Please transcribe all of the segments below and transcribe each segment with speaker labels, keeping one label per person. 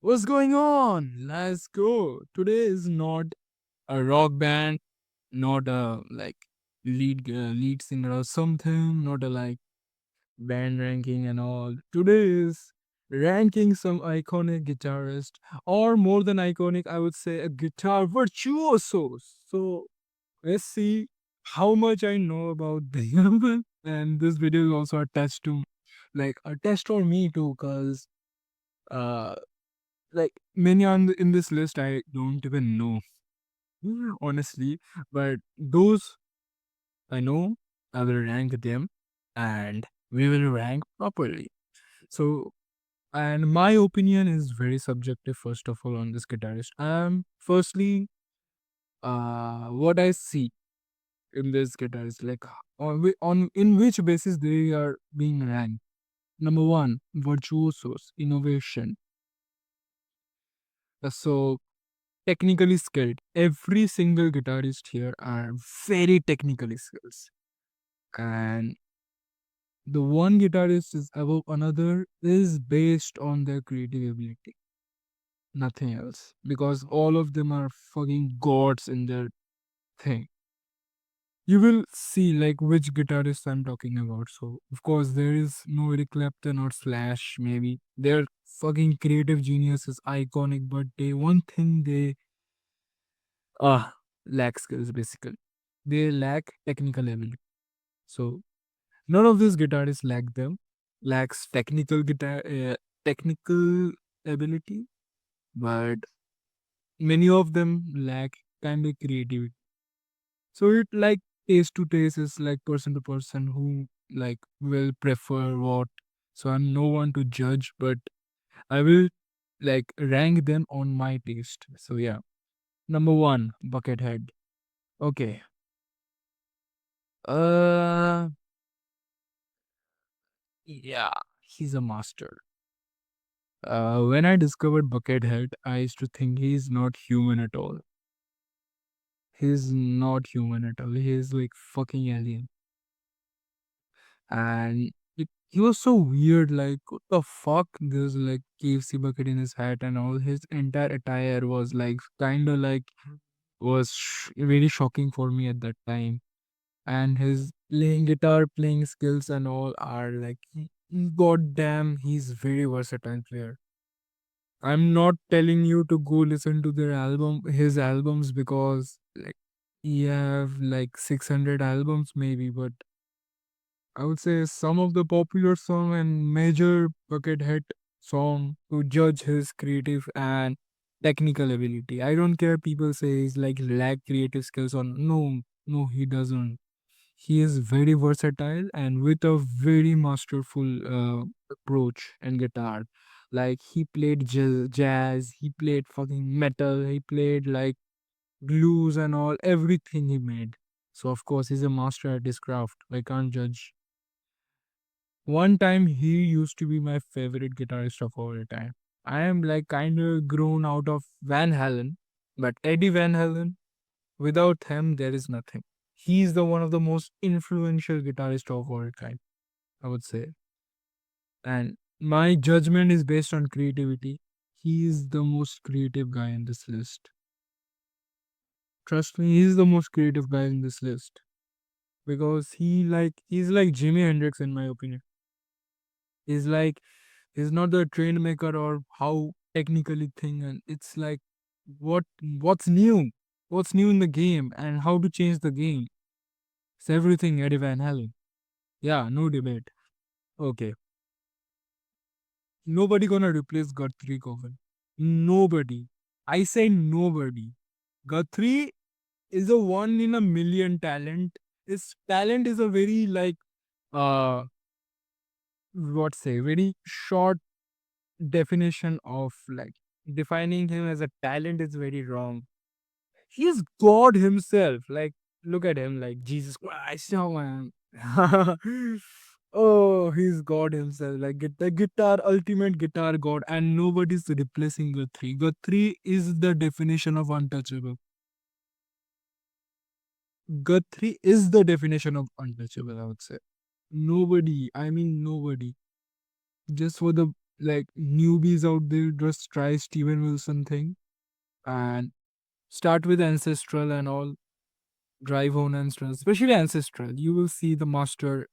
Speaker 1: What's going on? Let's go. Today is not a rock band, not a lead singer or something, not a band ranking and all. Today is ranking some iconic guitarist, or more than iconic, I would say a guitar virtuosos. So let's see how much I know about them. And this video is also a test to a test for me too, cause uh many in this list I don't even know, honestly, but those I know, I will rank them and we will rank properly. So, and my opinion is very subjective, first of all, on this guitarist. Firstly, what I see in this guitarist, on in which basis they are being ranked. Number one, virtuosos, innovation. So technically skilled. Every single guitarist here are very technically skilled. And the one guitarist is above another is based on their creative ability. Nothing else. Because all of them are fucking gods in their thing. You will see like which guitarist I'm talking about. So of course there is no Eric Clapton or Slash maybe. Their fucking creative genius is iconic, but they one thing they lack skills basically. They lack technical ability. So none of these guitarists lacks technical ability, but many of them lack kind of creativity. So it like taste to taste is like person to person who will prefer what. So I'm no one to judge, but I will rank them on my taste. So yeah, number one, Buckethead. Okay, uh, yeah, he's a master. When I discovered Buckethead, I used to think he's not human at all. He's not human at all. He's like fucking alien. And he was so weird. Like, what the fuck? There's like KFC bucket in his hat, and all his entire attire was like kind of very shocking for me at that time. And his playing skills and all are like, god damn, he's very versatile player. I'm not telling you to go listen to his albums because he have like 600 albums maybe, but I would say some of the popular song and major bucket hit song to judge his creative and technical ability. I don't care people say he's like lack creative skills or no, he doesn't. He is very versatile and with a very masterful approach and guitar. Like he played jazz, he played fucking metal, he played like blues and all, everything he made. So of course he's a master at his craft. I can't judge. One time he used to be my favorite guitarist of all time. I am like kind of grown out of Van Halen, but Eddie Van Halen, without him there is nothing. He's the one of the most influential guitarists of all time, I would say. And my judgment is based on creativity. He is the most creative guy in this list. Trust me, he's the most creative guy in this list because he's like Jimi Hendrix in my opinion. He's like he's not the trend maker or how technically thing, and it's like what's new, what's new in the game and how to change the game. It's everything Eddie Van Halen. Yeah, no debate. Okay, nobody gonna replace Guthrie Govan. Nobody. I say nobody. Guthrie is a one in a million talent. His talent is a very uh what say very short definition of defining him as a talent is very wrong. He's God himself. Like, look at him, like Jesus Christ. Oh man. Oh, he's God himself. Like the guitar, ultimate guitar God, and nobody's replacing Guthrie. Guthrie is the definition of untouchable. Guthrie is the definition of untouchable, I would say. Nobody, I mean nobody. Just for the like newbies out there, just try Steven Wilson thing and start with Ancestral and all. Drive on Ancestral, especially Ancestral. You will see the master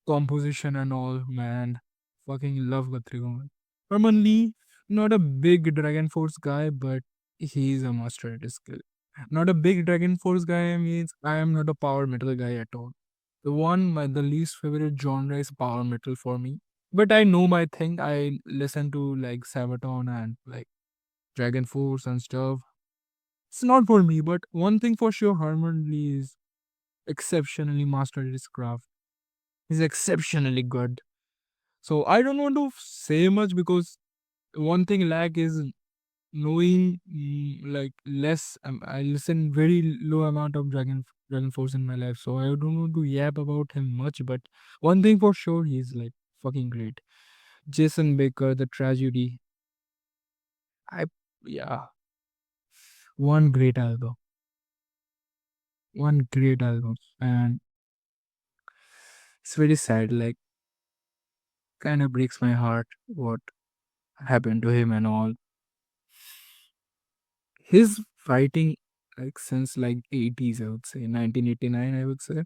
Speaker 1: composition and all, man. Fucking love Guthrie Govan. Herman Lee, not a big Dragon Force guy, but he's a master at his skill. Not a big Dragon Force guy means I am not a power metal guy at all. The least favorite genre is power metal for me. But I know my thing. I listen to like Sabaton and like Dragon Force and stuff. It's not for me, but one thing for sure, Herman Lee is exceptionally mastered his craft. He's exceptionally good. So I don't want to say much because one thing lack is knowing like less. I listen very low amount of Dragon Force in my life, so I don't want to yap about him much. But one thing for sure, he's like fucking great. Jason Baker, The Tragedy. I yeah, one great album, one great album, and it's very sad. Like kind of breaks my heart what happened to him and all. His fighting like since like 80s, I would say 1989, I would say,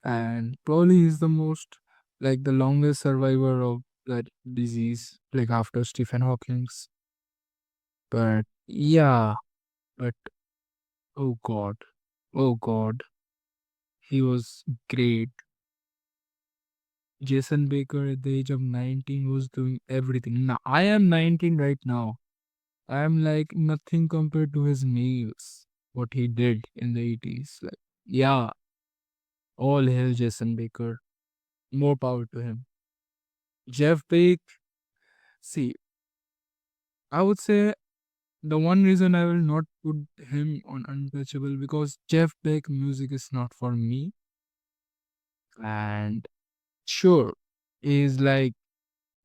Speaker 1: and probably he's the most like the longest survivor of that disease, like after Stephen Hawking's. But yeah, but oh god, oh god, he was great. Jason Baker at the age of 19 was doing everything. Now I am 19 right now. I am like nothing compared to his nails. What he did in the 80s. Like, yeah, all hail Jason Baker. More power to him. Jeff Beck, see, I would say the one reason I will not put him on untouchable because Jeff Beck music is not for me. And sure, is like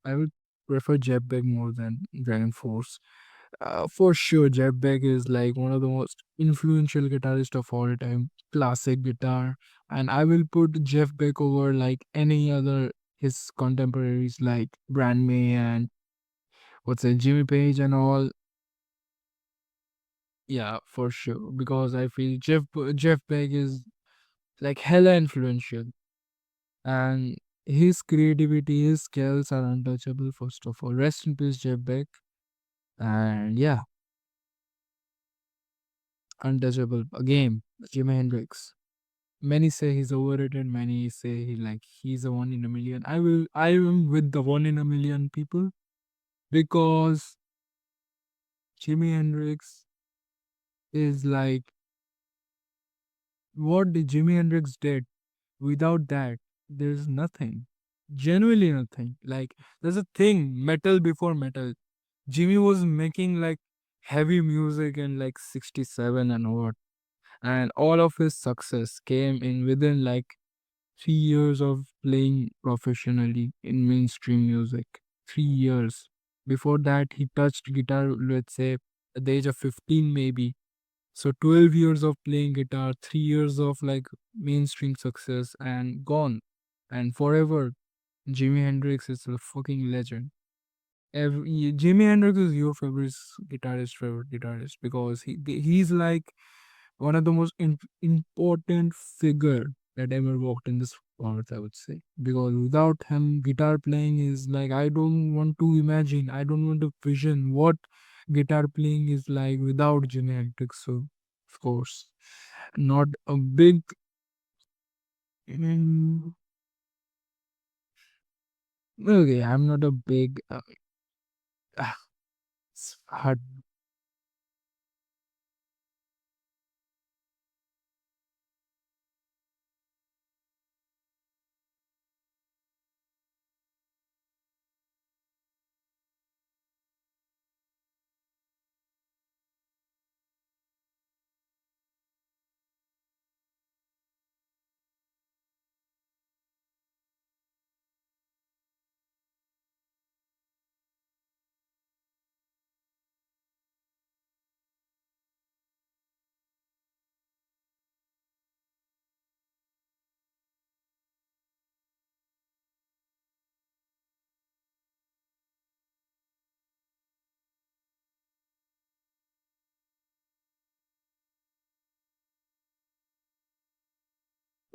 Speaker 1: I would prefer Jeff Beck more than Dragon Force. For sure, Jeff Beck is like one of the most influential guitarists of all time. Classic guitar, and I will put Jeff Beck over like any other his contemporaries like Brand May and what's it, Jimmy Page and all. Yeah, for sure. Because I feel Jeff Beck is like hella influential, and his creativity, his skills are untouchable. First of all, rest in peace, Jeff Beck. And yeah, untouchable again. Jimi Hendrix. Many say he's overrated. Many say he's a one in a million. I am with the one in a million people because Jimi Hendrix is like what the Jimi Hendrix did. Without that, there's nothing. Genuinely nothing. Like there's a thing, metal before metal. Jimmy was making like heavy music in like 67 and what. And all of his success came in within like 3 years of playing professionally in mainstream music. 3 years. Before that, he touched guitar, let's say, at the age of 15, maybe. So 12 years of playing guitar, 3 years of like mainstream success, and gone. And forever, Jimi Hendrix is a fucking legend. Jimi Hendrix is your favorite guitarist, because he's like one of the most important figure that ever walked in this earth, I would say. Because without him, guitar playing is like I don't want to imagine. I don't want to vision what guitar playing is like without Jimi Hendrix. So, of course, not a big. Mm, okay, I'm not a big. Ah, it's hard.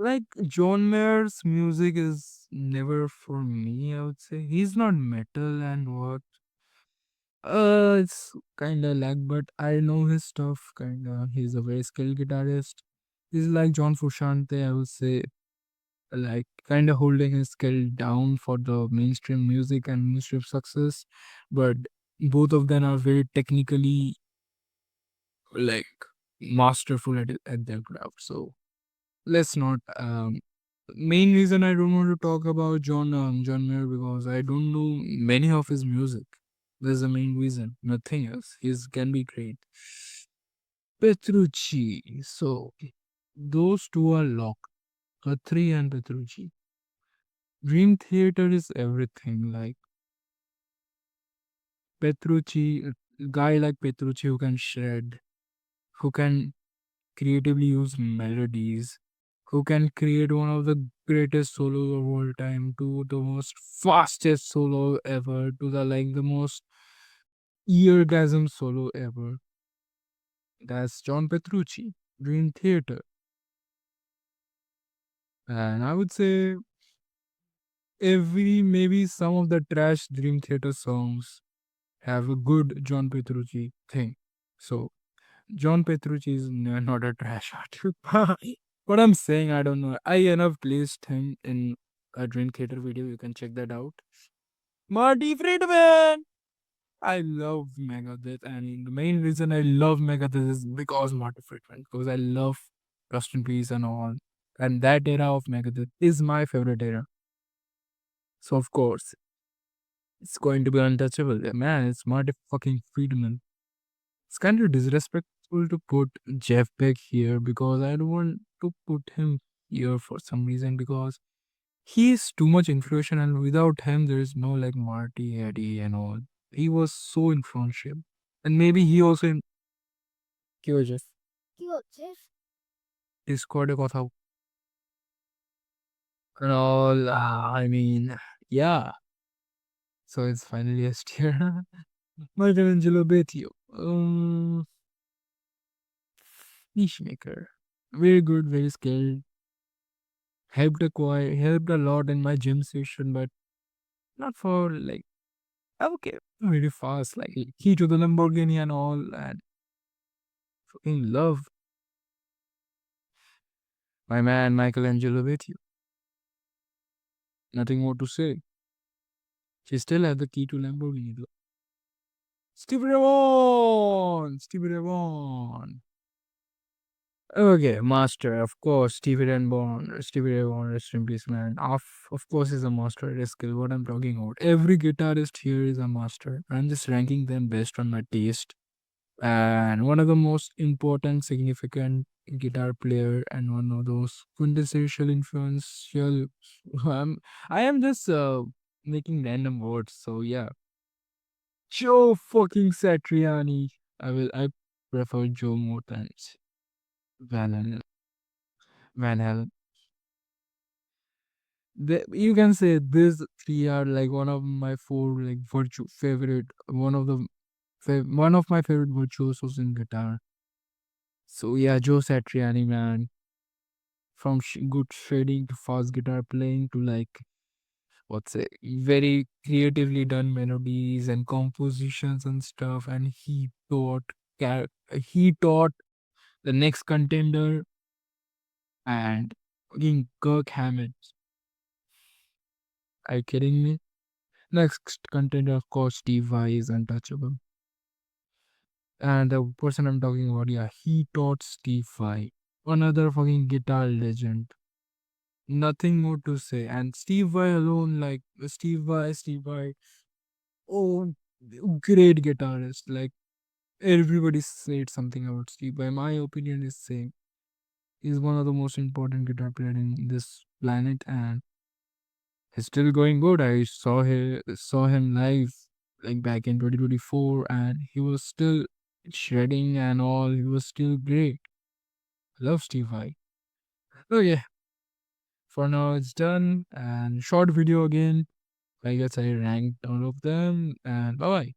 Speaker 1: Like John Mayer's music is never for me, I would say. He's not metal and what. It's kinda lag, but I know his stuff, kinda. He's a very skilled guitarist. He's like John Frusciante, I would say, like kinda holding his skill down for the mainstream music and mainstream success. But both of them are very technically like masterful at their craft. So let's not main reason I don't want to talk about John Mayer because I don't know many of his music. That's the main reason. Nothing else. His can be great. Petrucci. So those two are locked. Khatri and Petrucci. Dream Theater is everything. Like Petrucci, a guy like Petrucci who can shred, who can creatively use melodies, who can create one of the greatest solos of all time to the most fastest solo ever to the most eargasm solo ever. That's John Petrucci, Dream Theater. And I would say every maybe some of the trash Dream Theater songs have a good John Petrucci thing. So John Petrucci is not a trash artist. What I'm saying, I don't know. I enough placed him in a Dream Theater video. You can check that out. Marty Friedman! I love Megadeth, and the main reason I love Megadeth is because Marty Friedman, because I love Rust in Peace and all. And that era of Megadeth is my favorite era. So, of course, it's going to be untouchable. Yeah, man, it's Marty fucking Friedman. It's kind of disrespectful to put Jeff Beck here because I don't want to put him here for some reason because he is too much influential and without him there is no like Marty, Eddie and all. He was so influential. And maybe he also in কি হয়েছে? Discord এ কথা and all. I mean, yeah. So it's finally a steer. Michelangelo Betio. Niche maker. Very good, very skilled. Helped a lot in my gym session, but not for like okay, very fast, like key to the Lamborghini and all, and fucking love my man Michelangelo with you. Nothing more to say. She still has the key to Lamborghini though. Stevie Ray Vaughan! Stevie Ray Vaughan. Okay, master, of course, Stevie Ray Vaughan. Stevie Ray Vaughan, rest in peace, man. Of course, is a master at his skill. What I'm talking about. Every guitarist here is a master. I'm just ranking them based on my taste. And one of the most important, significant guitar player and one of those quintessential influential. I'm, I am just making random words. So yeah, Joe fucking Satriani. I prefer Joe more than Van Halen. Van Halen. You can say these three are like one of my four like favorite. One of my favorite virtuosos in guitar. So yeah, Joe Satriani, man. From good shading to fast guitar playing to like what's it very creatively done melodies and compositions and stuff, and he taught the next contender and fucking Kirk Hammett. Are you kidding me? Next contender, of course, Steve Vai is untouchable. And the person I'm talking about, yeah, he taught Steve Vai, another fucking guitar legend. Nothing more to say. And Steve Vai alone, like Steve Vai, oh, great guitarist. Like everybody said something about Steve Vai. My opinion is same. He's one of the most important guitar player in this planet, and he's still going good. I saw him live like back in 2024, and he was still shredding and all. He was still great. Love Steve Vai. So yeah, for now it's done and short video again. I guess I ranked all of them and bye bye.